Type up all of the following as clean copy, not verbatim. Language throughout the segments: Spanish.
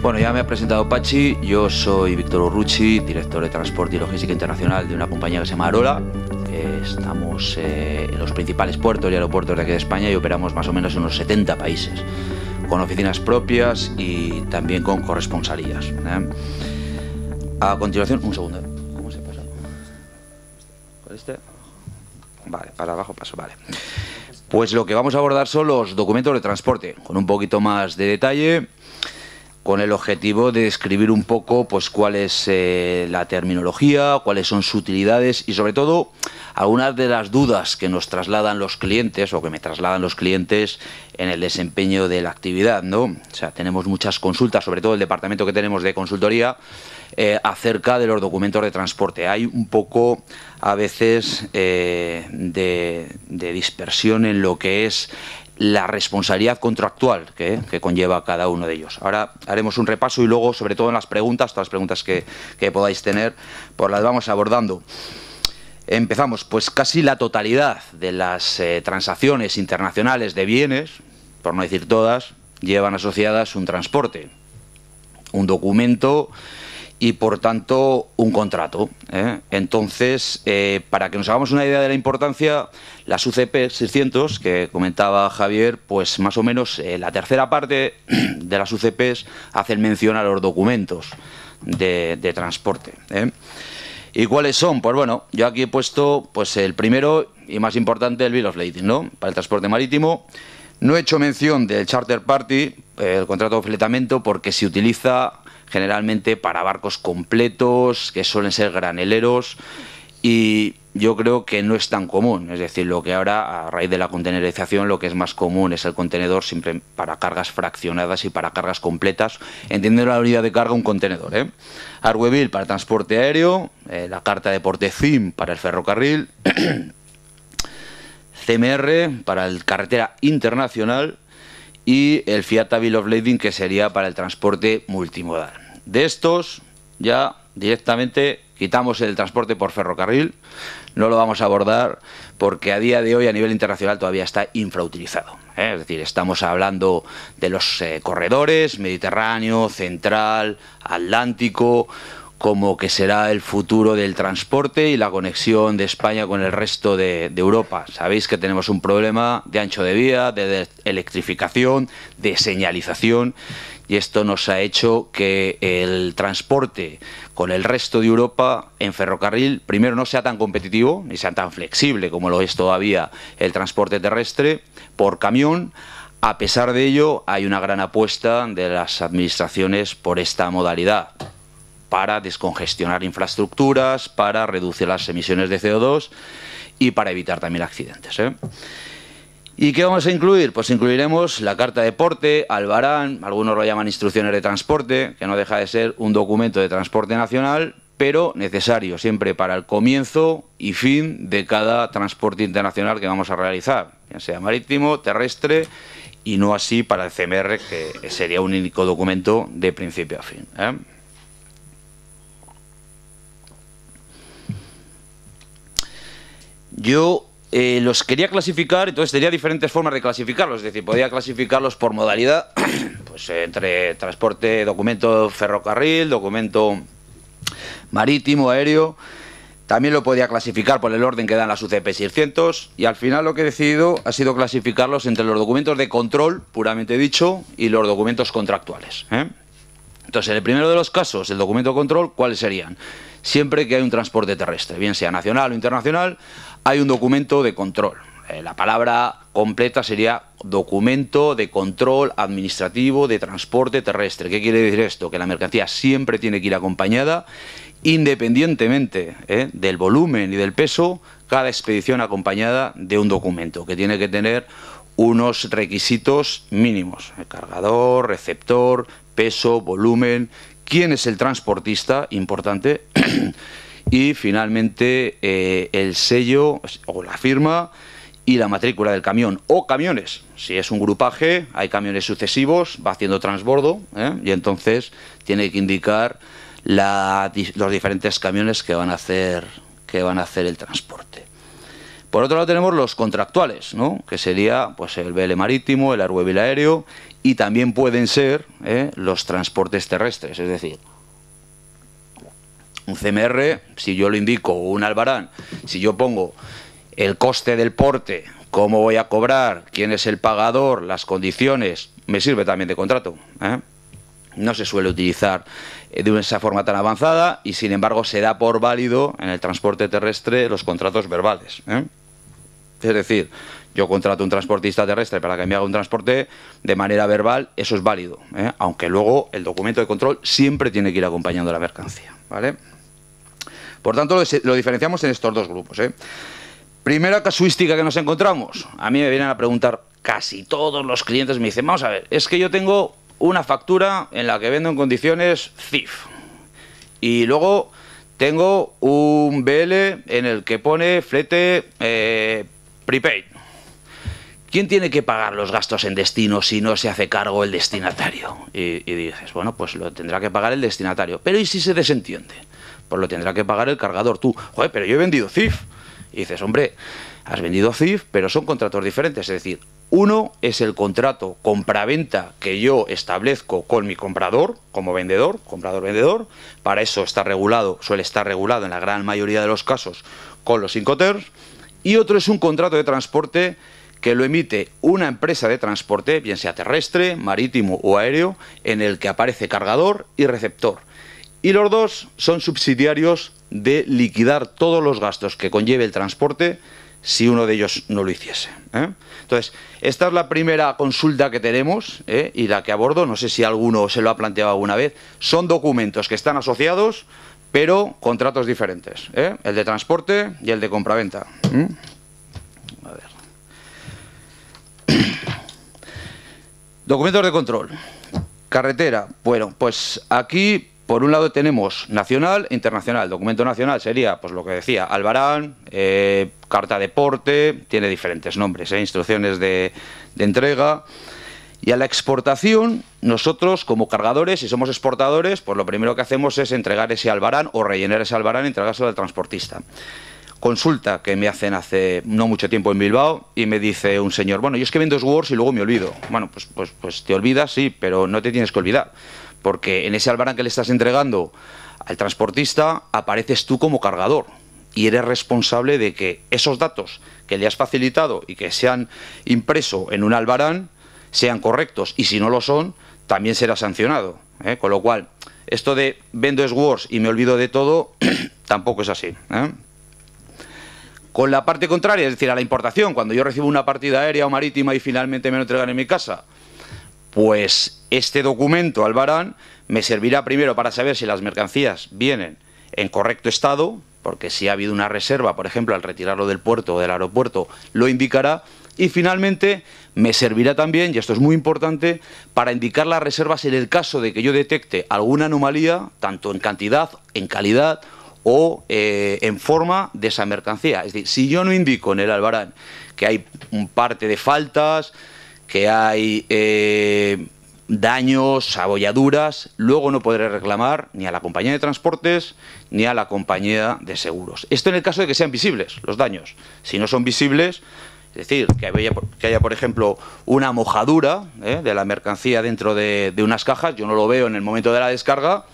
Bueno, ya me ha presentado Pachi, yo soy Víctor Urruchi, director de Transporte y Logística Internacional de una compañía que se llama Arola. Estamos en los principales puertos y aeropuertos de aquí de España y operamos más o menos en unos 70 países, con oficinas propias y también con corresponsalías. A continuación, un segundo. ¿Cómo se pasa? ¿Con este? Vale, para abajo paso, vale. Pues lo que vamos a abordar son los documentos de transporte, con un poquito más de detalle, con el objetivo de describir un poco pues cuál es la terminología, cuáles son sus utilidades y sobre todo algunas de las dudas que nos trasladan los clientes o que me trasladan los clientes en el desempeño de la actividad, ¿no? O sea, tenemos muchas consultas, sobre todo el departamento que tenemos de consultoría, acerca de los documentos de transporte. Hay un poco a veces de dispersión en lo que es la responsabilidad contractual que conlleva cada uno de ellos. Ahora haremos un repaso y luego, sobre todo en las preguntas, todas las preguntas que podáis tener, pues las vamos abordando. Empezamos, pues casi la totalidad de las transacciones internacionales de bienes, por no decir todas, llevan asociadas un transporte, un documento y por tanto un contrato. Entonces, para que nos hagamos una idea de la importancia, las UCP 600 que comentaba Javier, pues más o menos la tercera parte de las UCPs hacen mención a los documentos de transporte. ¿Y cuáles son? Pues bueno, yo aquí he puesto pues el primero y más importante, el Bill of Lading, ¿no? Para el transporte marítimo. No he hecho mención del Charter Party, el contrato de fletamento, porque se utiliza generalmente para barcos completos, que suelen ser graneleros, y yo creo que no es tan común. Es decir, lo que ahora, a raíz de la contenerización, lo que es más común es el contenedor siempre para cargas fraccionadas y para cargas completas, entendiendo la unidad de carga un contenedor. Arweville para transporte aéreo, la carta de porte CIM para el ferrocarril, CMR para el carretera internacional y el FIATA Bill of Lading, que sería para el transporte multimodal. De estos ya directamente quitamos el transporte por ferrocarril, no lo vamos a abordar porque a día de hoy a nivel internacional todavía está infrautilizado. Es decir, estamos hablando de los corredores Mediterráneo, Central, Atlántico, como que será el futuro del transporte y la conexión de España con el resto de Europa. Sabéis que tenemos un problema de ancho de vía, de electrificación, de señalización, y esto nos ha hecho que el transporte con el resto de Europa en ferrocarril, primero, no sea tan competitivo ni sea tan flexible como lo es todavía el transporte terrestre por camión. A pesar de ello, hay una gran apuesta de las administraciones por esta modalidad, para descongestionar infraestructuras, para reducir las emisiones de CO2 y para evitar también accidentes. ¿Y qué vamos a incluir? Pues incluiremos la carta de porte, albarán, algunos lo llaman instrucciones de transporte, que no deja de ser un documento de transporte nacional, pero necesario siempre para el comienzo y fin de cada transporte internacional que vamos a realizar, ya sea marítimo, terrestre, y no así para el CMR, que sería un único documento de principio a fin. Yo los quería clasificar, entonces tenía diferentes formas de clasificarlos, es decir, podía clasificarlos por modalidad, pues entre transporte, documento ferrocarril, documento marítimo, aéreo. También lo podía clasificar por el orden que dan las UCP 600 y al final lo que he decidido ha sido clasificarlos entre los documentos de control, puramente dicho, y los documentos contractuales. Entonces, en el primero de los casos, el documento de control, ¿cuáles serían? Siempre que hay un transporte terrestre, bien sea nacional o internacional, hay un documento de control. La palabra completa sería documento de control administrativo de transporte terrestre. ¿Qué quiere decir esto? Que la mercancía siempre tiene que ir acompañada, independientemente del volumen y del peso, cada expedición acompañada de un documento que tiene que tener unos requisitos mínimos: el cargador, receptor, peso, volumen, quién es el transportista, importante, y finalmente el sello o la firma y la matrícula del camión o camiones. Si es un grupaje, hay camiones sucesivos, va haciendo transbordo, y entonces tiene que indicar los diferentes camiones que van a hacer el transporte. Por otro lado tenemos los contractuales, ¿no? Que sería pues el BL marítimo, el Arweville aéreo y también pueden ser los transportes terrestres, es decir, un CMR, si yo lo indico, o un albarán, si yo pongo el coste del porte, cómo voy a cobrar, quién es el pagador, las condiciones, me sirve también de contrato. No se suele utilizar de esa forma tan avanzada y, sin embargo, se da por válido en el transporte terrestre los contratos verbales. Es decir, yo contrato un transportista terrestre para que me haga un transporte de manera verbal, eso es válido, aunque luego el documento de control siempre tiene que ir acompañando la mercancía, ¿vale? Por tanto, lo diferenciamos en estos dos grupos. Primera casuística que nos encontramos. A mí me vienen a preguntar casi todos los clientes, me dicen, vamos a ver, es que yo tengo una factura en la que vendo en condiciones CIF y luego tengo un BL en el que pone flete prepaid. ¿Quién tiene que pagar los gastos en destino si no se hace cargo el destinatario? Y dices, bueno, pues lo tendrá que pagar el destinatario. Pero ¿y si se desentiende? Pues lo tendrá que pagar el cargador. Tú, joder, pero yo he vendido CIF. Y dices, hombre, has vendido CIF, pero son contratos diferentes. Es decir, uno es el contrato compraventa que yo establezco con mi comprador, como vendedor, comprador-vendedor. Para eso está regulado, suele estar regulado en la gran mayoría de los casos con los Incoterms. Y otro es un contrato de transporte que lo emite una empresa de transporte, bien sea terrestre, marítimo o aéreo, en el que aparece cargador y receptor. Y los dos son subsidiarios de liquidar todos los gastos que conlleve el transporte si uno de ellos no lo hiciese. Entonces, esta es la primera consulta que tenemos y la que abordo, no sé si alguno se lo ha planteado alguna vez, son documentos que están asociados, pero contratos diferentes, el de transporte y el de compraventa. A ver. Documentos de control. Carretera. Bueno, pues aquí por un lado tenemos nacional e internacional. Documento nacional sería, pues lo que decía, albarán, carta de porte, tiene diferentes nombres, instrucciones de entrega. Y a la exportación, nosotros como cargadores, si somos exportadores, pues lo primero que hacemos es entregar ese albarán o rellenar ese albarán y entregárselo al transportista. Consulta que me hacen hace no mucho tiempo en Bilbao y me dice un señor, bueno, yo es que vendo Words y luego me olvido. Bueno, pues te olvidas, sí, pero no te tienes que olvidar, porque en ese albarán que le estás entregando al transportista apareces tú como cargador y eres responsable de que esos datos que le has facilitado y que se han impreso en un albarán sean correctos, y si no lo son, también será sancionado. Con lo cual, esto de vendo Words y me olvido de todo, tampoco es así. Con la parte contraria, es decir, a la importación, cuando yo recibo una partida aérea o marítima y finalmente me lo entregan en mi casa, pues este documento, albarán, me servirá primero para saber si las mercancías vienen en correcto estado, porque si ha habido una reserva, por ejemplo, al retirarlo del puerto o del aeropuerto, lo indicará, y finalmente me servirá también, y esto es muy importante, para indicar las reservas en el caso de que yo detecte alguna anomalía, tanto en cantidad, en calidad o en forma de esa mercancía. Es decir, si yo no indico en el albarán que hay un parte de faltas, que hay daños, abolladuras, luego no podré reclamar ni a la compañía de transportes ni a la compañía de seguros. Esto en el caso de que sean visibles los daños. Si no son visibles, es decir, que haya, por ejemplo, una mojadura de la mercancía dentro de unas cajas, yo no lo veo en el momento de la descarga.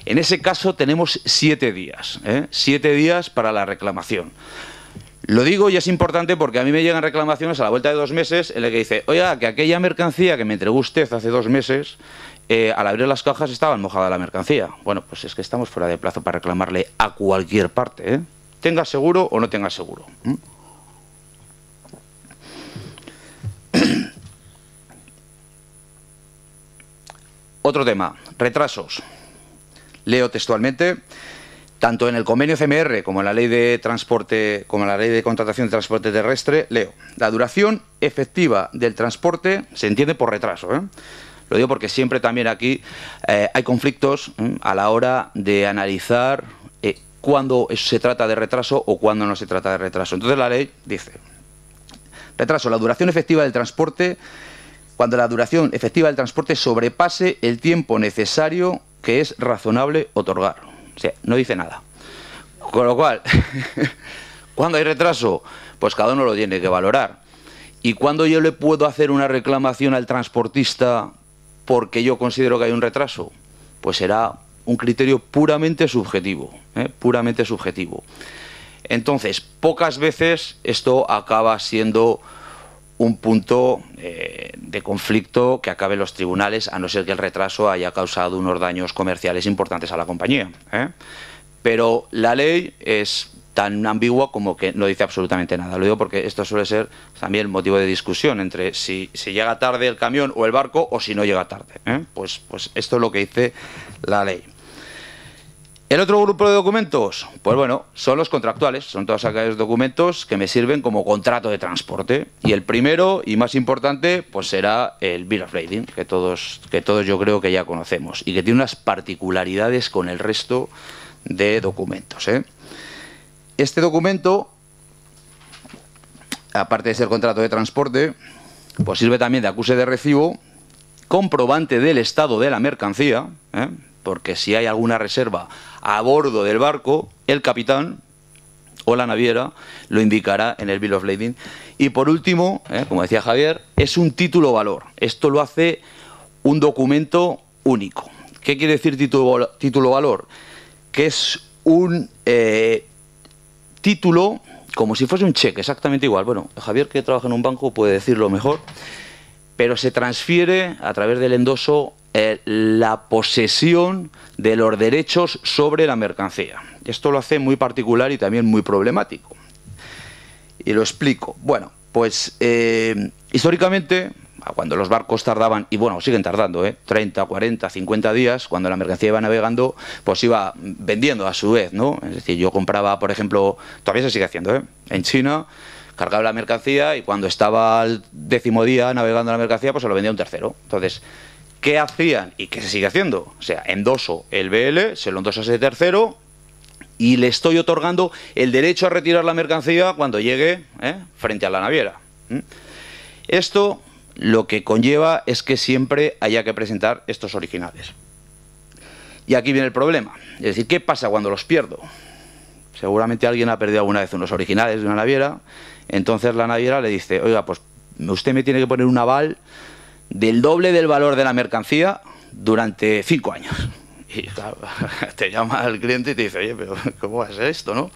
En ese caso tenemos 7 días, 7 días para la reclamación. Lo digo y es importante porque a mí me llegan reclamaciones a la vuelta de 2 meses en la que dice, oiga, que aquella mercancía que me entregó usted hace 2 meses, al abrir las cajas estaba mojada la mercancía. Bueno, pues es que estamos fuera de plazo para reclamarle a cualquier parte, tenga seguro o no tenga seguro. Otro tema, retrasos. Leo textualmente, tanto en el convenio CMR como en la ley de transporte, como en la ley de contratación de transporte terrestre, leo, la duración efectiva del transporte se entiende por retraso. Lo digo porque siempre también aquí hay conflictos a la hora de analizar cuándo se trata de retraso o cuándo no se trata de retraso. Entonces la ley dice, retraso, la duración efectiva del transporte, cuando la duración efectiva del transporte sobrepase el tiempo necesario que es razonable otorgar. O sea, no dice nada. Con lo cual, cuando hay retraso, pues cada uno lo tiene que valorar. ¿Y cuándo yo le puedo hacer una reclamación al transportista porque yo considero que hay un retraso? Pues será un criterio puramente subjetivo, puramente subjetivo. Entonces, pocas veces esto acaba siendo un punto de conflicto que acabe en los tribunales, a no ser que el retraso haya causado unos daños comerciales importantes a la compañía. Pero la ley es tan ambigua como que no dice absolutamente nada. Lo digo porque esto suele ser también motivo de discusión entre si llega tarde el camión o el barco o si no llega tarde. Pues esto es lo que dice la ley. ¿El otro grupo de documentos? Pues bueno, son los contractuales, son todos aquellos documentos que me sirven como contrato de transporte. Y el primero y más importante pues será el Bill of Lading, que todos yo creo que ya conocemos y que tiene unas particularidades con el resto de documentos. Este documento, aparte de ser contrato de transporte, pues sirve también de acuse de recibo, comprobante del estado de la mercancía, porque si hay alguna reserva a bordo del barco, el capitán o la naviera lo indicará en el Bill of Lading. Y por último, como decía Javier, es un título valor. Esto lo hace un documento único. ¿Qué quiere decir título valor? Que es un título como si fuese un cheque, exactamente igual. Bueno, Javier, que trabaja en un banco, puede decirlo mejor, pero se transfiere a través del endoso la posesión de los derechos sobre la mercancía. Esto lo hace muy particular y también muy problemático. Y lo explico. Bueno, pues históricamente, cuando los barcos tardaban, y bueno, siguen tardando, 30, 40, 50 días, cuando la mercancía iba navegando, pues iba vendiendo a su vez, ¿no? Es decir, yo compraba, por ejemplo, todavía se sigue haciendo, en China, cargaba la mercancía y cuando estaba al 10º día navegando la mercancía, pues se lo vendía a un tercero. Entonces, ¿qué hacían? ¿Y qué se sigue haciendo? O sea, endoso el BL, se lo endosa a ese tercero y le estoy otorgando el derecho a retirar la mercancía cuando llegue frente a la naviera. Esto lo que conlleva es que siempre haya que presentar estos originales. Y aquí viene el problema. Es decir, ¿qué pasa cuando los pierdo? Seguramente alguien ha perdido alguna vez unos originales de una naviera. Entonces la naviera le dice, oiga, pues usted me tiene que poner un aval del doble del valor de la mercancía durante 5 años. Y claro, te llama el cliente y te dice, oye, pero ¿cómo va a ser esto, no?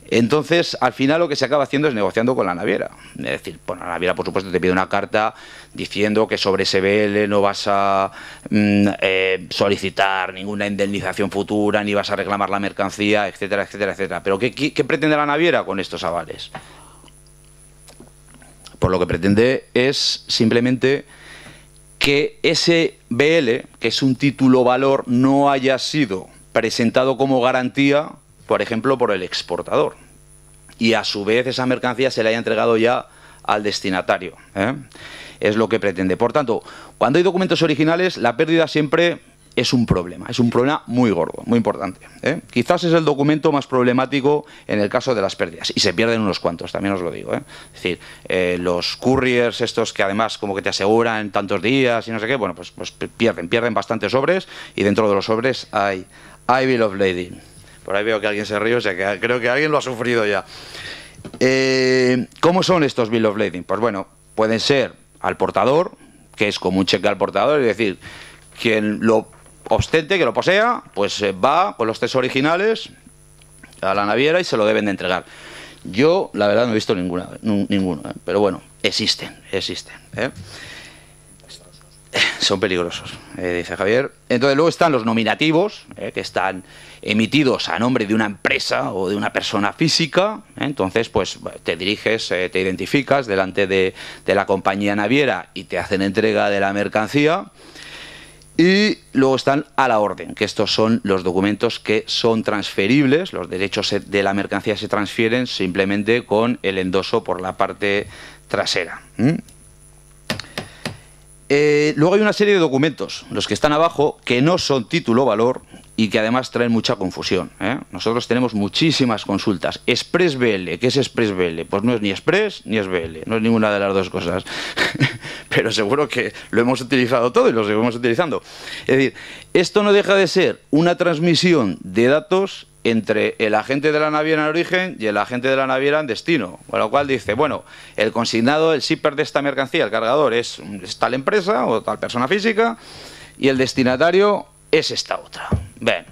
Entonces, al final lo que se acaba haciendo es negociando con la naviera. Es decir, pues la naviera, por supuesto, te pide una carta diciendo que sobre ese BL no vas a solicitar ninguna indemnización futura, ni vas a reclamar la mercancía, etcétera, etcétera, etcétera. Pero ¿qué pretende la naviera con estos avales? Pues lo que pretende es simplemente que ese BL, que es un título valor, no haya sido presentado como garantía, por ejemplo, por el exportador. Y a su vez esa mercancía se le haya entregado ya al destinatario. Es lo que pretende. Por tanto, cuando hay documentos originales, la pérdida siempre es un problema muy gordo, muy importante. Quizás es el documento más problemático en el caso de las pérdidas. Y se pierden unos cuantos, también os lo digo. Es decir, los couriers estos que además como que te aseguran tantos días y no sé qué, bueno, pues pierden bastantes sobres y dentro de los sobres hay Bill of Lading. Por ahí veo que alguien se ríe, o sea que creo que alguien lo ha sufrido ya. ¿Cómo son estos Bill of Lading? Pues bueno, pueden ser al portador, que es como un cheque al portador, es decir, quien lo ostente, que lo posea, pues va con los 3 originales a la naviera y se lo deben de entregar. Yo, la verdad, no he visto ninguno, pero bueno, existen. Son peligrosos, dice Javier. Entonces luego están los nominativos, que están emitidos a nombre de una empresa o de una persona física. Entonces pues te diriges, te identificas delante de la compañía naviera y te hacen entrega de la mercancía. Y luego están a la orden, que estos son los documentos que son transferibles, los derechos de la mercancía se transfieren simplemente con el endoso por la parte trasera. Luego hay una serie de documentos, los que están abajo, que no son título valor y que además traen mucha confusión. Nosotros tenemos muchísimas consultas. Express BL, ¿qué es Express BL? Pues no es ni Express ni es BL, no es ninguna de las dos cosas. Pero seguro que lo hemos utilizado todo y lo seguimos utilizando. Es decir, esto no deja de ser una transmisión de datos entre el agente de la naviera en origen y el agente de la naviera en destino. Con lo cual dice, bueno, el consignado, el shipper de esta mercancía, el cargador, es tal empresa o tal persona física, y el destinatario es esta otra. Bien.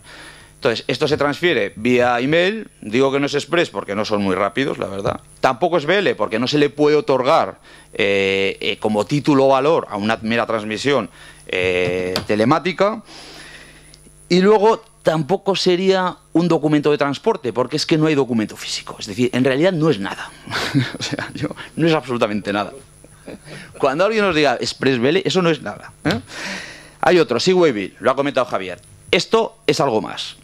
Entonces, esto se transfiere vía email. Digo que no es express porque no son muy rápidos, la verdad. Tampoco es BL porque no se le puede otorgar como título o valor a una mera transmisión telemática. Y luego tampoco sería un documento de transporte, porque es que no hay documento físico. Es decir, en realidad no es nada. O sea, no es absolutamente nada. Cuando alguien nos diga Express BL, eso no es nada. Hay otro, Seaway Bill, lo ha comentado Javier. Esto es algo más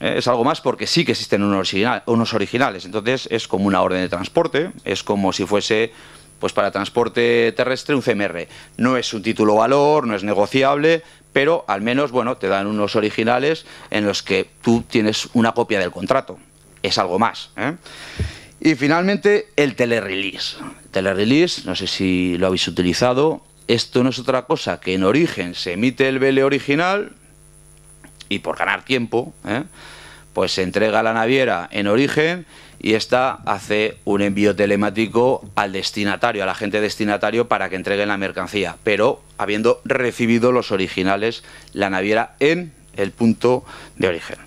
porque sí que existen unos originales. Entonces es como una orden de transporte, es como si fuese, pues para transporte terrestre, un CMR. No es un título valor, no es negociable, pero al menos, bueno, te dan unos originales en los que tú tienes una copia del contrato. Es algo más. Y finalmente, el telerelease. El telerelease, no sé si lo habéis utilizado. Esto no es otra cosa que en origen se emite el BL original y por ganar tiempo, pues se entrega a la naviera en origen y ésta hace un envío telemático al destinatario, al agente destinatario, para que entreguen la mercancía, pero habiendo recibido los originales la naviera en el punto de origen.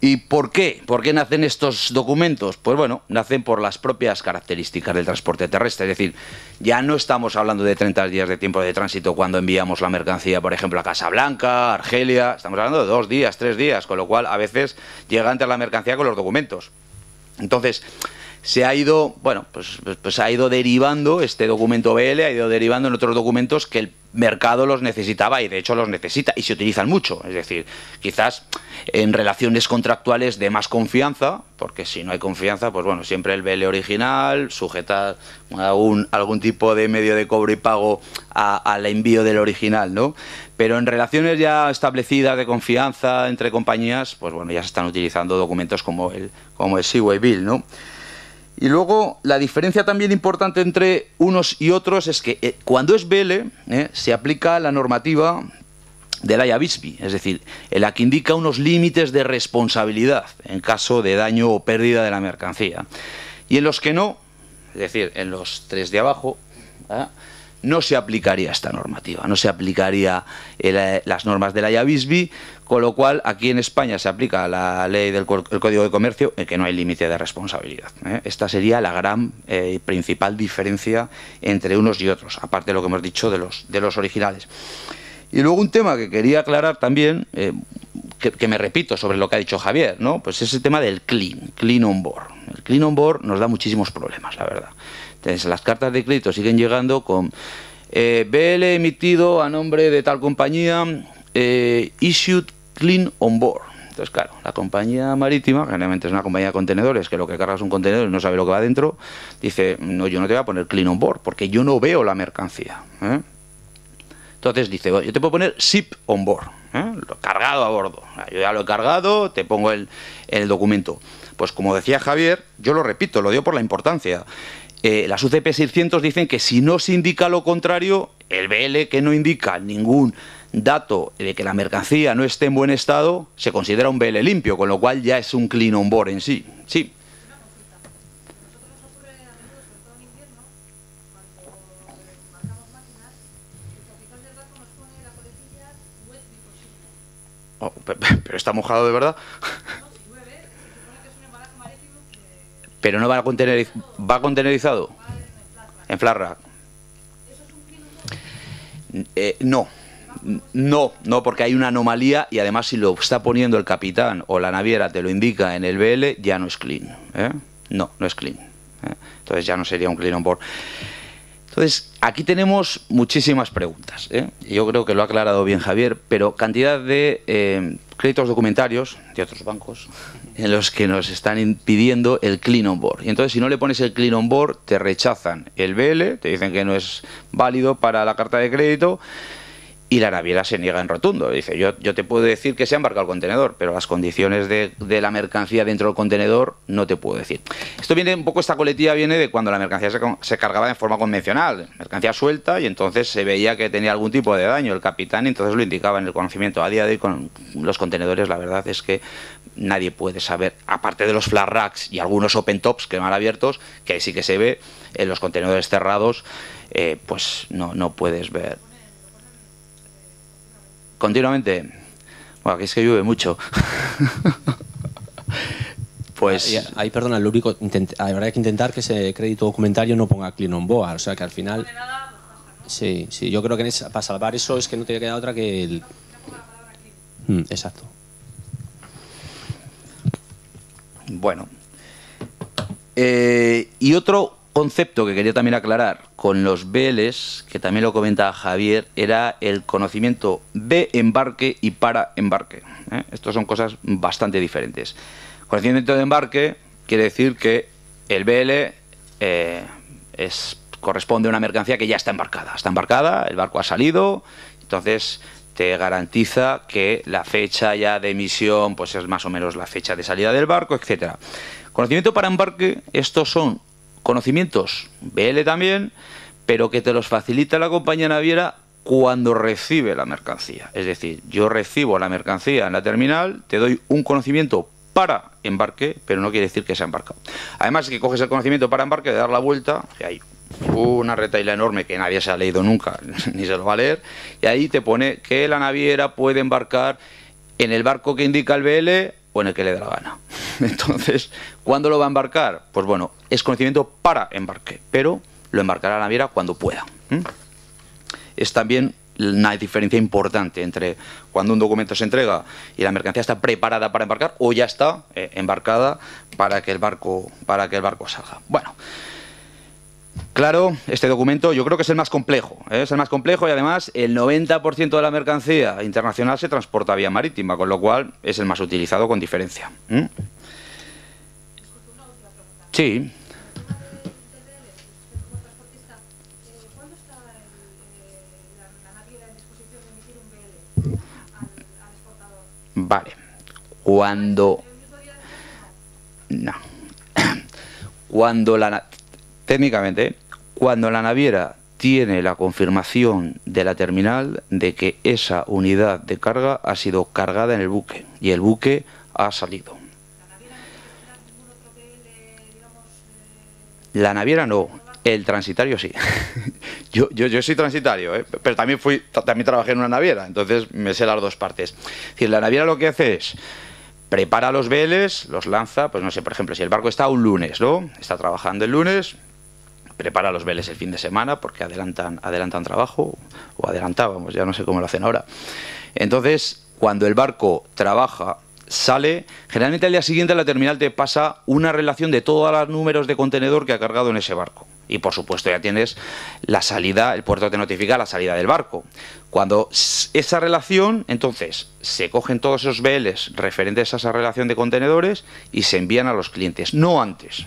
¿Y por qué? ¿Por qué nacen estos documentos? Pues bueno, nacen por las propias características del transporte terrestre. Es decir, ya no estamos hablando de 30 días de tiempo de tránsito cuando enviamos la mercancía, por ejemplo, a Casablanca, Argelia. Estamos hablando de 2 días, 3 días, con lo cual a veces llega antes la mercancía con los documentos. Entonces, se ha ido, bueno, pues ha ido derivando, este documento BL ha ido derivando en otros documentos que el mercado los necesitaba y de hecho los necesita y se utilizan mucho. Es decir, quizás en relaciones contractuales de más confianza, porque si no hay confianza, pues bueno, siempre el BL original, sujetar algún tipo de medio de cobro y pago al envío del original, ¿no? Pero en relaciones ya establecidas de confianza entre compañías, pues bueno, ya se están utilizando documentos como el Seaway Bill, ¿no? Y luego, la diferencia también importante entre unos y otros es que cuando es BL se aplica la normativa del IABISBI, es decir, en la que indica unos límites de responsabilidad en caso de daño o pérdida de la mercancía. Y en los que no, es decir, en los 3 de abajo, no se aplicaría esta normativa, no se aplicaría las normas del IABISBI, con lo cual aquí en España se aplica la ley del Código de Comercio, en que no hay límite de responsabilidad. Esta sería la gran principal diferencia entre unos y otros, aparte de lo que hemos dicho de los originales. Y luego un tema que quería aclarar también, que me repito sobre lo que ha dicho Javier, ¿no? Pues es el tema del Clean on Board. El Clean on Board nos da muchísimos problemas, la verdad. Entonces, las cartas de crédito siguen llegando con BL emitido a nombre de tal compañía, issued Clean on Board. Entonces, claro, la compañía marítima, generalmente es una compañía de contenedores, que lo que carga es un contenedor y no sabe lo que va dentro, dice, no, yo no te voy a poner Clean on Board, porque yo no veo la mercancía. Entonces dice, yo te puedo poner ship on board, lo cargado a bordo. Yo ya lo he cargado, te pongo el documento. Pues como decía Javier, yo lo repito, lo digo por la importancia. Las UCP 600 dicen que si no se indica lo contrario, el BL que no indica ningún dato de que la mercancía no esté en buen estado, se considera un BL limpio, con lo cual ya es un Clean on Board en sí. Sí. Oh, pero está mojado de verdad. Pero no va contenerizado en flat rack. No, porque hay una anomalía y además si lo está poniendo el capitán o la naviera te lo indica en el BL, ya no es clean. No es clean. Entonces ya no sería un Clean on Board. Entonces, aquí tenemos muchísimas preguntas. Yo creo que lo ha aclarado bien Javier, pero cantidad de créditos documentarios de otros bancos en los que nos están pidiendo el Clean on Board. Y entonces, si no le pones el Clean on Board, te rechazan el BL, te dicen que no es válido para la carta de crédito Y la naviera se niega en rotundo. Dice, yo te puedo decir que se ha embarcado el contenedor, pero las condiciones de la mercancía dentro del contenedor no te puedo decir. Esto viene un poco, esta coletilla viene de cuando la mercancía se cargaba de forma convencional, mercancía suelta, y entonces se veía que tenía algún tipo de daño el capitán, y entonces lo indicaba en el conocimiento. A día de hoy con los contenedores la verdad es que nadie puede saber, aparte de los flat racks y algunos open tops que van abiertos, que sí que se ve, en los contenedores cerrados, pues no puedes ver. Continuamente. Bueno, aquí es que llueve mucho. Pues... Ahí, perdona, lo único, habrá que intentar que ese crédito documentario no ponga clean on board, o sea que al final... Sí, yo creo que para salvar eso es que no te queda otra que el... exacto. Bueno. Y otro concepto que quería también aclarar con los BLs, que también lo comentaba Javier, era el conocimiento de embarque y para embarque. Estos son cosas bastante diferentes. Conocimiento de embarque quiere decir que el BL corresponde a una mercancía que ya está embarcada. Está embarcada, el barco ha salido, entonces te garantiza que la fecha ya de emisión pues es más o menos la fecha de salida del barco, etcétera. Conocimiento para embarque, estos son conocimientos BL también, pero que te los facilita la compañía naviera cuando recibe la mercancía. Es decir, yo recibo la mercancía en la terminal, te doy un conocimiento para embarque, pero no quiere decir que se ha embarcado. Además, que coges el conocimiento para embarque, de dar la vuelta, y hay una retahíla enorme que nadie se ha leído nunca, ni se lo va a leer, y ahí te pone que la naviera puede embarcar en el barco que indica el BL o en el que le dé la gana. Entonces, ¿cuándo lo va a embarcar? Pues bueno, es conocimiento para embarque, pero lo embarcará la naviera cuando pueda. Es también una diferencia importante entre cuando un documento se entrega y la mercancía está preparada para embarcar o ya está embarcada para que el barco salga. Bueno, claro, este documento yo creo que es el más complejo, es el más complejo, y además el 90% de la mercancía internacional se transporta vía marítima, con lo cual es el más utilizado con diferencia. Sí. Vale. Técnicamente, cuando la naviera tiene la confirmación de la terminal de que esa unidad de carga ha sido cargada en el buque y el buque ha salido. La naviera no, el transitario sí. Yo soy transitario, pero también trabajé en una naviera, entonces me sé las dos partes. Es decir, la naviera lo que hace es prepara los BLs, los lanza, pues no sé, por ejemplo, si el barco está un lunes, ¿no? Está trabajando el lunes, prepara los BLs el fin de semana porque adelantan trabajo, o adelantábamos, ya no sé cómo lo hacen ahora. Entonces, cuando el barco trabaja, sale, generalmente al día siguiente la terminal te pasa una relación de todos los números de contenedor que ha cargado en ese barco. Y por supuesto ya tienes la salida, el puerto te notifica la salida del barco. Cuando esa relación, entonces se cogen todos esos BLs referentes a esa relación de contenedores y se envían a los clientes, no antes,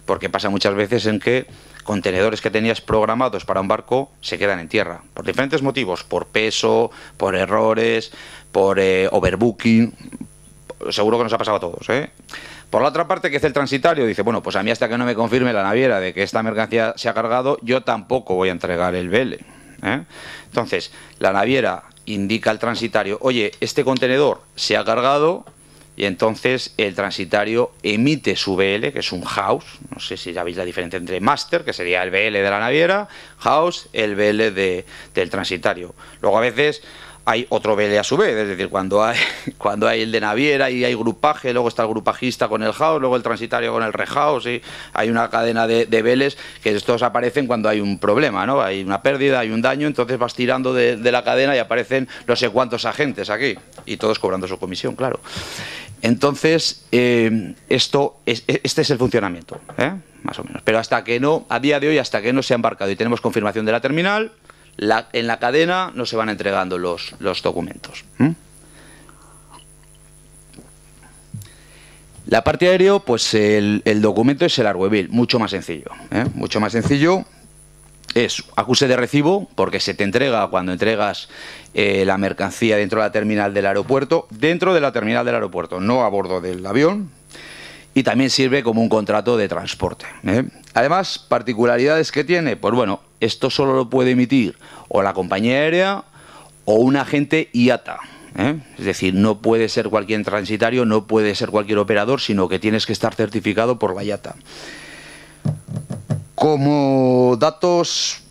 porque pasa muchas veces en que contenedores que tenías programados para un barco se quedan en tierra, por diferentes motivos, por peso, por errores, por overbooking, seguro que nos ha pasado a todos, Por la otra parte, que hace el transitario, dice, bueno, pues a mí hasta que no me confirme la naviera de que esta mercancía se ha cargado, yo tampoco voy a entregar el BL. Entonces, la naviera indica al transitario, oye, este contenedor se ha cargado, y entonces el transitario emite su BL, que es un house, no sé si ya veis la diferencia entre master, que sería el BL de la naviera, house, el BL del transitario. Luego a veces hay otro BL a su vez, es decir, cuando hay el de naviera y hay grupaje, luego está el grupajista con el house, luego el transitario con el rehouse, y hay una cadena de BLs que estos aparecen cuando hay un problema, ¿no? Hay una pérdida, hay un daño, entonces vas tirando de la cadena y aparecen no sé cuántos agentes aquí, y todos cobrando su comisión, claro. Entonces, este es el funcionamiento, más o menos. Pero hasta que no, a día de hoy, hasta que no se ha embarcado y tenemos confirmación de la terminal, en la cadena no se van entregando los documentos. La parte aéreo, pues el documento es el Argueville, mucho más sencillo. Mucho más sencillo. es acuse de recibo, porque se te entrega cuando entregas la mercancía dentro de la terminal del aeropuerto, no a bordo del avión, y también sirve como un contrato de transporte. Además, particularidades que tiene, pues bueno, esto solo lo puede emitir o la compañía aérea o un agente IATA. Es decir, no puede ser cualquier transitario, no puede ser cualquier operador, sino que tienes que estar certificado por la IATA. Como datos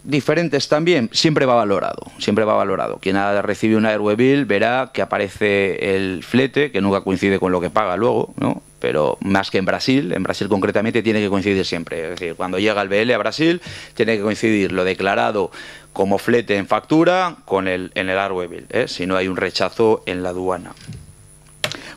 diferentes también, siempre va valorado, siempre va valorado. Quien ha recibido una Airwaybill verá que aparece el flete, que nunca coincide con lo que paga luego, ¿no? Pero más que en Brasil concretamente tiene que coincidir siempre. Es decir, cuando llega el BL a Brasil, tiene que coincidir lo declarado como flete en factura en el Airwaybill, si no hay un rechazo en la aduana.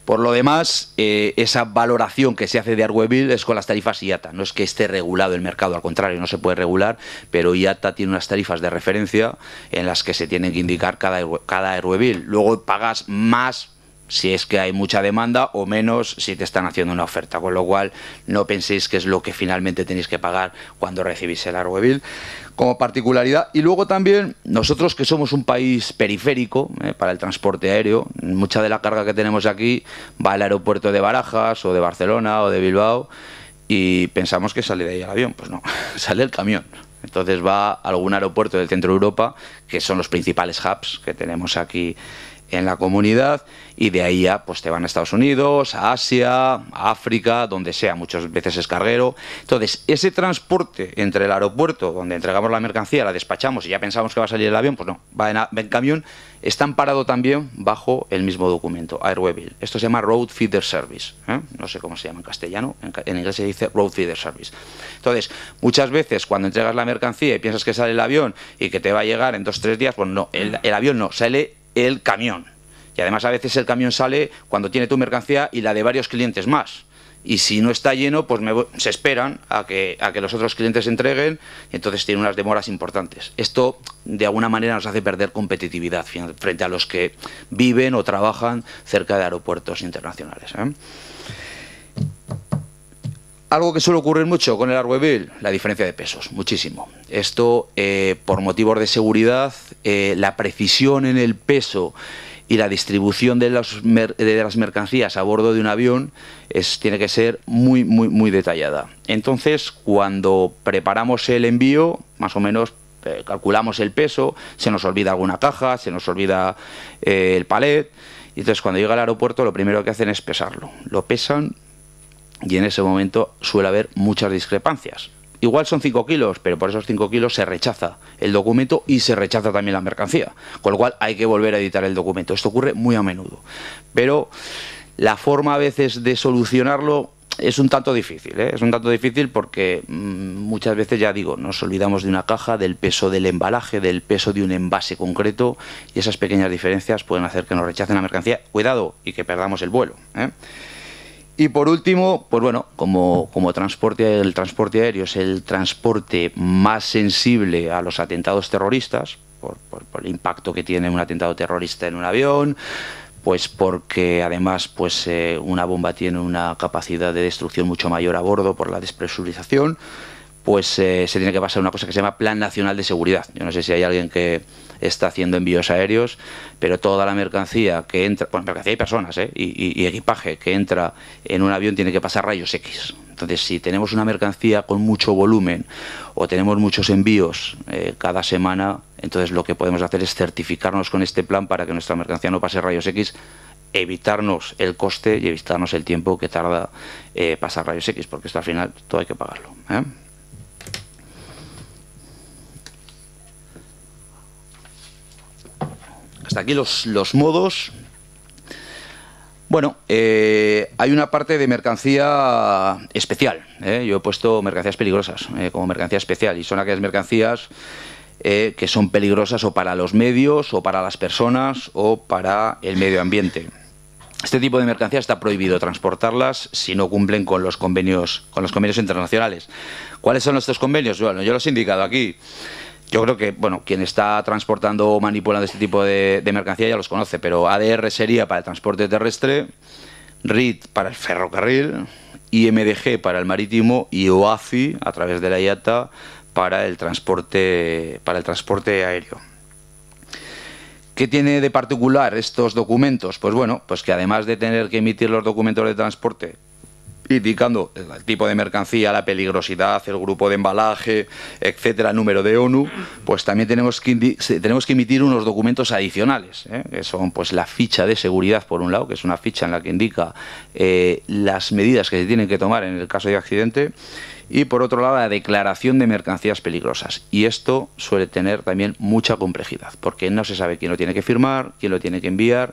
Por lo demás, esa valoración que se hace de Airwaybill es con las tarifas IATA. No es que esté regulado el mercado, al contrario, no se puede regular, pero IATA tiene unas tarifas de referencia en las que se tienen que indicar cada Airwaybill. Luego pagas más si es que hay mucha demanda o menos si te están haciendo una oferta, con lo cual no penséis que es lo que finalmente tenéis que pagar cuando recibís el Airwaybill, como particularidad. Y luego también nosotros, que somos un país periférico para el transporte aéreo, mucha de la carga que tenemos aquí va al aeropuerto de Barajas o de Barcelona o de Bilbao y pensamos que sale de ahí el avión. Pues no, sale el camión. Entonces va a algún aeropuerto del centro de Europa, que son los principales hubs que tenemos aquí en la comunidad, y de ahí ya pues te van a Estados Unidos, a Asia, a África, donde sea, muchas veces es carguero. Entonces, ese transporte entre el aeropuerto, donde entregamos la mercancía, la despachamos y ya pensamos que va a salir el avión, pues no, va en camión, está amparado también bajo el mismo documento, Airwaybill. Esto se llama Road Feeder Service, no sé cómo se llama en castellano, en inglés se dice Road Feeder Service. Entonces, muchas veces cuando entregas la mercancía y piensas que sale el avión y que te va a llegar en 2 o 3 días, pues no, el avión no, sale el camión. Y además a veces el camión sale cuando tiene tu mercancía y la de varios clientes más. Y si no está lleno, pues se esperan a que los otros clientes entreguen, y entonces tiene unas demoras importantes. Esto de alguna manera nos hace perder competitividad frente a los que viven o trabajan cerca de aeropuertos internacionales. Algo que suele ocurrir mucho con el Airwaybill, la diferencia de pesos, muchísimo. Esto, por motivos de seguridad, la precisión en el peso y la distribución de las mercancías a bordo de un avión tiene que ser muy detallada. Entonces, cuando preparamos el envío, más o menos calculamos el peso, se nos olvida alguna caja, se nos olvida el palet, y entonces cuando llega al aeropuerto lo primero que hacen es pesarlo. Lo pesan y en ese momento suele haber muchas discrepancias. Igual son 5 kilos, pero por esos 5 kilos se rechaza el documento y se rechaza también la mercancía, con lo cual hay que volver a editar el documento. Esto ocurre muy a menudo, pero la forma a veces de solucionarlo es un tanto difícil, es un tanto difícil porque muchas veces, ya digo, nos olvidamos de una caja, del peso del embalaje, del peso de un envase concreto, y esas pequeñas diferencias pueden hacer que nos rechacen la mercancía, cuidado, y que perdamos el vuelo. Y por último, pues bueno, como el transporte aéreo es el transporte más sensible a los atentados terroristas, por el impacto que tiene un atentado terrorista en un avión, pues porque además pues una bomba tiene una capacidad de destrucción mucho mayor a bordo por la despresurización, pues se tiene que pasar una cosa que se llama Plan Nacional de Seguridad. Yo no sé si hay alguien que está haciendo envíos aéreos, pero toda la mercancía que entra, bueno, mercancía y personas y equipaje que entra en un avión tiene que pasar rayos X. Entonces, si tenemos una mercancía con mucho volumen o tenemos muchos envíos cada semana, entonces lo que podemos hacer es certificarnos con este plan para que nuestra mercancía no pase rayos X, evitarnos el coste y evitarnos el tiempo que tarda pasar rayos X, porque esto al final todo hay que pagarlo. Hasta aquí los modos. Bueno, hay una parte de mercancía especial. Yo he puesto mercancías peligrosas como mercancía especial, y son aquellas mercancías que son peligrosas o para los medios, o para las personas, o para el medio ambiente. Este tipo de mercancías está prohibido transportarlas si no cumplen con los convenios internacionales. ¿Cuáles son estos convenios? Bueno, yo los he indicado aquí. Yo creo que, bueno, quien está transportando o manipulando este tipo de mercancía ya los conoce, pero ADR sería para el transporte terrestre, RIT para el ferrocarril, IMDG para el marítimo y OACI, a través de la IATA, para el transporte aéreo. ¿Qué tiene de particular estos documentos? Pues bueno, pues que además de tener que emitir los documentos de transporte indicando el tipo de mercancía, la peligrosidad, el grupo de embalaje, etcétera, el número de ONU, pues también tenemos que emitir unos documentos adicionales, que son pues la ficha de seguridad, por un lado, que es una ficha en la que indica las medidas que se tienen que tomar en el caso de accidente, y por otro lado la declaración de mercancías peligrosas. Y esto suele tener también mucha complejidad, porque no se sabe quién lo tiene que firmar, quién lo tiene que enviar,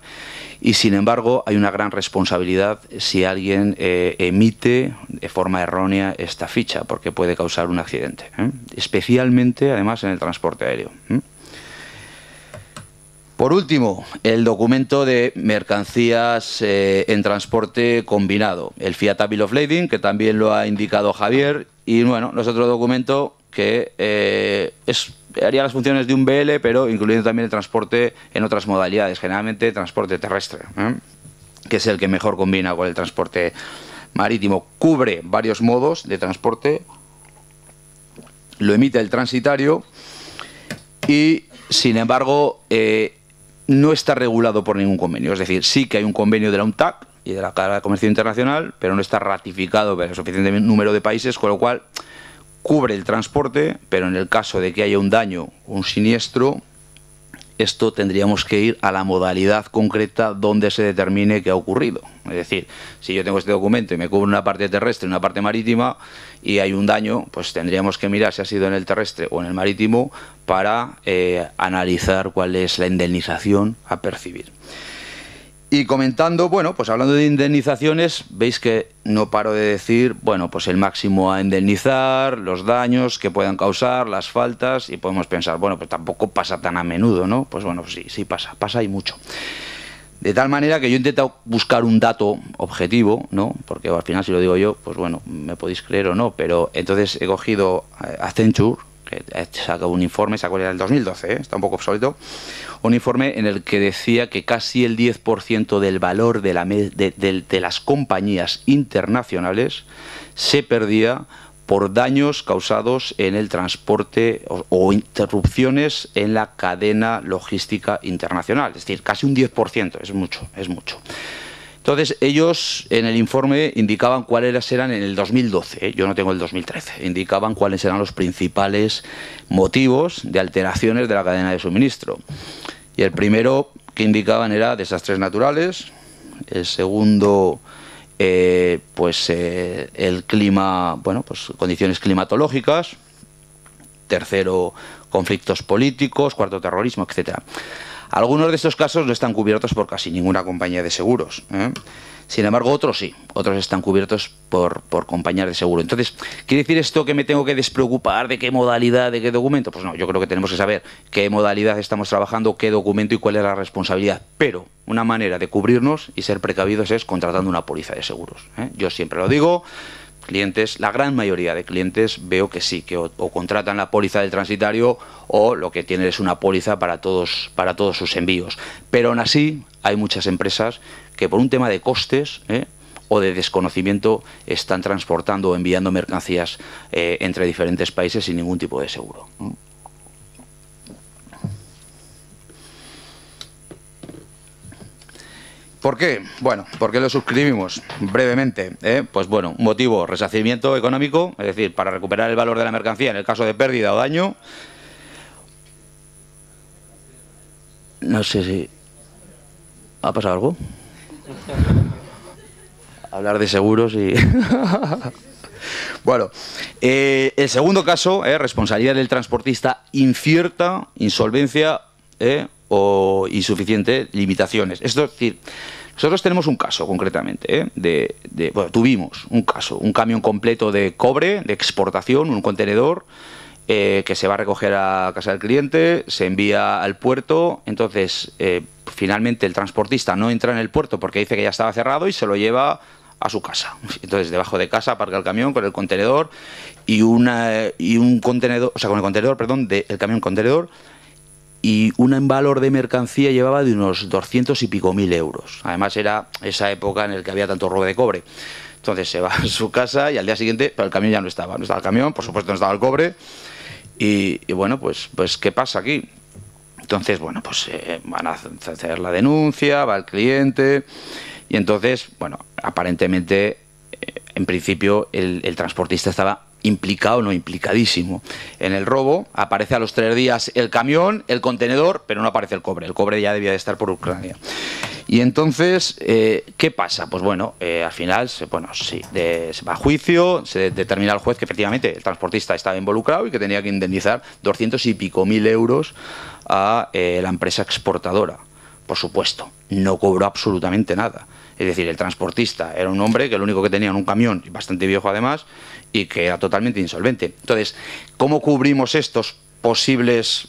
y sin embargo hay una gran responsabilidad si alguien emite de forma errónea esta ficha, porque puede causar un accidente, especialmente además en el transporte aéreo. Por último, el documento de mercancías en transporte combinado, el Fiat Bill of Lading, que también lo ha indicado Javier, y bueno, es otro documento que haría las funciones de un BL, pero incluyendo también el transporte en otras modalidades, generalmente transporte terrestre, que es el que mejor combina con el transporte marítimo. Cubre varios modos de transporte, lo emite el transitario y, sin embargo, no está regulado por ningún convenio. Es decir, sí que hay un convenio de la UNTAC y de la Cámara de Comercio Internacional, pero no está ratificado por el suficiente número de países, con lo cual cubre el transporte, pero en el caso de que haya un daño, un siniestro, esto tendríamos que ir a la modalidad concreta donde se determine que ha ocurrido. Es decir, si yo tengo este documento y me cubre una parte terrestre y una parte marítima y hay un daño, pues tendríamos que mirar si ha sido en el terrestre o en el marítimo para analizar cuál es la indemnización a percibir. Y comentando, bueno, pues hablando de indemnizaciones, veis que no paro de decir, bueno, pues el máximo a indemnizar, los daños que puedan causar, las faltas, y podemos pensar, bueno, pues tampoco pasa tan a menudo, ¿no? Pues bueno, sí pasa y mucho. De tal manera que yo he intentado buscar un dato objetivo, ¿no? Porque al final si lo digo yo, pues bueno, me podéis creer o no, pero entonces he cogido Accenture, que sacó un informe, sacó en el 2012, está un poco obsoleto, un informe en el que decía que casi el 10% del valor de las compañías internacionales se perdía por daños causados en el transporte o interrupciones en la cadena logística internacional. Es decir, casi un 10%, es mucho, es mucho. Entonces, ellos en el informe indicaban cuáles eran en el 2012, yo no tengo el 2013, indicaban cuáles eran los principales motivos de alteraciones de la cadena de suministro. Y el primero que indicaban era desastres naturales, el segundo, el clima, bueno, pues condiciones climatológicas, tercero, conflictos políticos, cuarto, terrorismo, etcétera. Algunos de estos casos no están cubiertos por casi ninguna compañía de seguros, Sin embargo, otros sí, otros están cubiertos por compañías de seguro. Entonces, ¿quiere decir esto que me tengo que despreocupar de qué modalidad, de qué documento? Pues no, yo creo que tenemos que saber qué modalidad estamos trabajando, qué documento y cuál es la responsabilidad. Pero una manera de cubrirnos y ser precavidos es contratando una póliza de seguros. Yo siempre lo digo. Clientes, la gran mayoría de clientes veo que sí, que o contratan la póliza del transitario o lo que tienen es una póliza para todos sus envíos. Pero aún así hay muchas empresas que por un tema de costes o de desconocimiento están transportando o enviando mercancías entre diferentes países sin ningún tipo de seguro. ¿Por qué? Bueno, ¿por qué lo suscribimos? Brevemente, pues bueno, un motivo, resarcimiento económico, es decir, para recuperar el valor de la mercancía en el caso de pérdida o daño. No sé si... ¿Ha pasado algo? Hablar de seguros y... Bueno, el segundo caso, responsabilidad del transportista incierta, insolvencia o insuficiente, limitaciones. Esto es decir, nosotros tenemos un caso concretamente, bueno, tuvimos un caso, un camión completo de cobre, de exportación, un contenedor que se va a recoger a casa del cliente, se envía al puerto, entonces finalmente el transportista no entra en el puerto porque dice que ya estaba cerrado y se lo lleva a su casa. Entonces debajo de casa aparca el camión con el contenedor y un contenedor, o sea, con el contenedor, perdón, el camión contenedor, y un valor de mercancía llevaba de unos 200 y pico mil euros. Además era esa época en la que había tanto robo de cobre. Entonces se va a su casa y al día siguiente, pero el camión ya no estaba. No estaba el camión, por supuesto no estaba el cobre. Y bueno, pues ¿qué pasa aquí? Entonces, bueno, pues van a hacer la denuncia, va el cliente, y entonces, bueno, aparentemente, en principio, el transportista estaba implicado, no implicadísimo en el robo. Aparece a los 3 días el camión, el contenedor, pero no aparece el cobre. El cobre ya debía de estar por Ucrania. Y entonces, ¿qué pasa? Pues bueno, al final, se va a juicio, se determina al juez que efectivamente el transportista estaba involucrado y que tenía que indemnizar 200 y pico mil euros a la empresa exportadora. Por supuesto, no cobró absolutamente nada. Es decir, el transportista era un hombre que lo único que tenía era un camión, bastante viejo además, y que era totalmente insolvente. Entonces, ¿cómo cubrimos estos posibles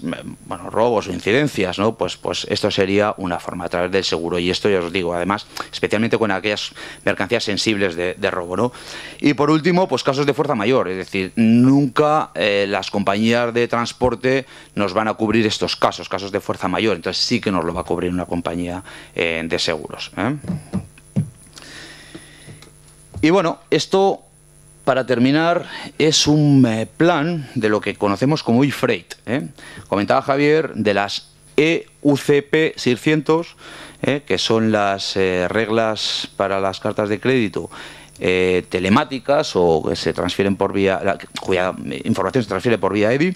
robos o incidencias, ¿no? Pues esto sería una forma a través del seguro, y esto ya os digo, además, especialmente con aquellas mercancías sensibles de robo, ¿no? Y por último, pues casos de fuerza mayor, es decir, nunca las compañías de transporte nos van a cubrir estos casos de fuerza mayor, entonces sí que nos lo va a cubrir una compañía de seguros, ¿eh? Y bueno, esto, para terminar, es un plan de lo que conocemos como e-freight, ¿eh? Comentaba Javier de las EUCP 600, que son las reglas para las cartas de crédito telemáticas, o que se transfieren por vía, cuya información se transfiere por vía EDI.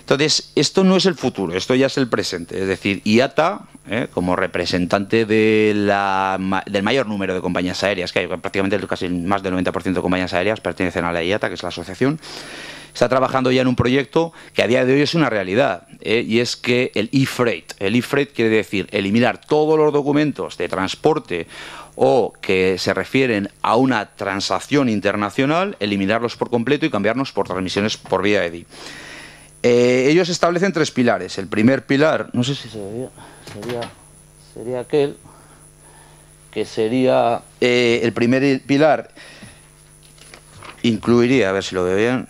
Entonces, esto no es el futuro, esto ya es el presente. Es decir, IATA, como representante del mayor número de compañías aéreas, que hay prácticamente casi más del 90% de compañías aéreas pertenecen a la IATA, que es la asociación, está trabajando ya en un proyecto que a día de hoy es una realidad, y es que el e-freight quiere decir eliminar todos los documentos de transporte o que se refieren a una transacción internacional, eliminarlos por completo y cambiarnos por transmisiones por vía EDI. Ellos establecen 3 pilares. El primer pilar, no sé si sería aquel, que sería el primer pilar, incluiría, a ver si lo veo bien,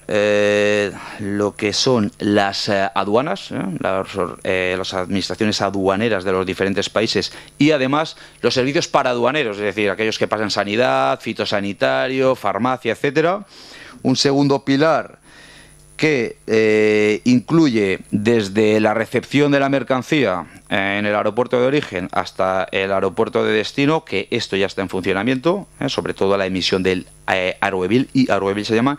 lo que son las aduanas, las administraciones aduaneras de los diferentes países, y además los servicios paraduaneros, es decir, aquellos que pasan sanidad, fitosanitario, farmacia, etcétera. Un segundo pilar que incluye desde la recepción de la mercancía en el aeropuerto de origen hasta el aeropuerto de destino, que esto ya está en funcionamiento, sobre todo la emisión del Aerobill, y Aerobill se llama,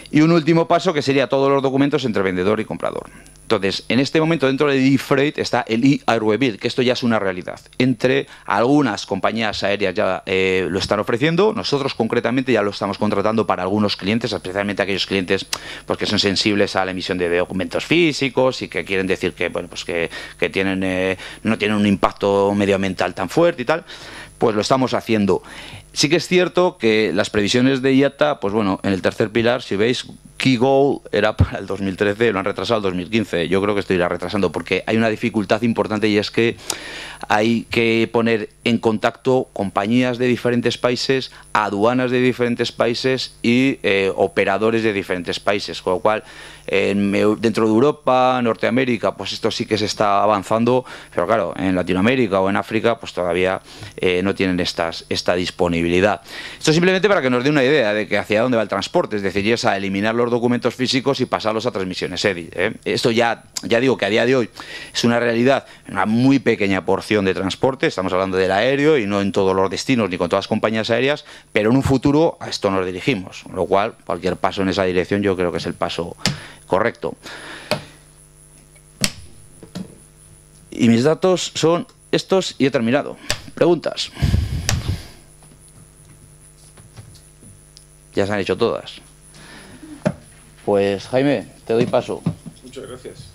y un último paso que sería todos los documentos entre vendedor y comprador. Entonces, en este momento dentro del e-freight está el e-Aerobill, que esto ya es una realidad. Entre algunas compañías aéreas ya lo están ofreciendo, nosotros concretamente ya lo estamos contratando para algunos clientes, especialmente aquellos clientes pues, que son sensibles a la emisión de documentos físicos y que quieren decir que, bueno, pues que tienen, no tienen un impacto medioambiental tan fuerte y tal, pues lo estamos haciendo. Sí que es cierto que las previsiones de IATA, pues bueno, en el tercer pilar, si veis, Key Goal era para el 2013, lo han retrasado al 2015. Yo creo que esto irá retrasando porque hay una dificultad importante, y es que hay que poner en contacto compañías de diferentes países, aduanas de diferentes países y operadores de diferentes países, con lo cual dentro de Europa, Norteamérica, pues esto sí que se está avanzando, pero claro, en Latinoamérica o en África pues todavía no tienen esta disponibilidad. Esto simplemente para que nos dé una idea de que hacia dónde va el transporte, es decir, es a eliminar los documentos físicos y pasarlos a transmisiones EDI. Esto ya digo que a día de hoy es una realidad, una muy pequeña porción de transporte, estamos hablando del aéreo y no en todos los destinos ni con todas las compañías aéreas, pero en un futuro a esto nos dirigimos, con lo cual cualquier paso en esa dirección yo creo que es el paso correcto. Y mis datos son estos y he terminado. ¿Preguntas? Ya se han hecho todas. Pues Jaime, te doy paso. Muchas gracias.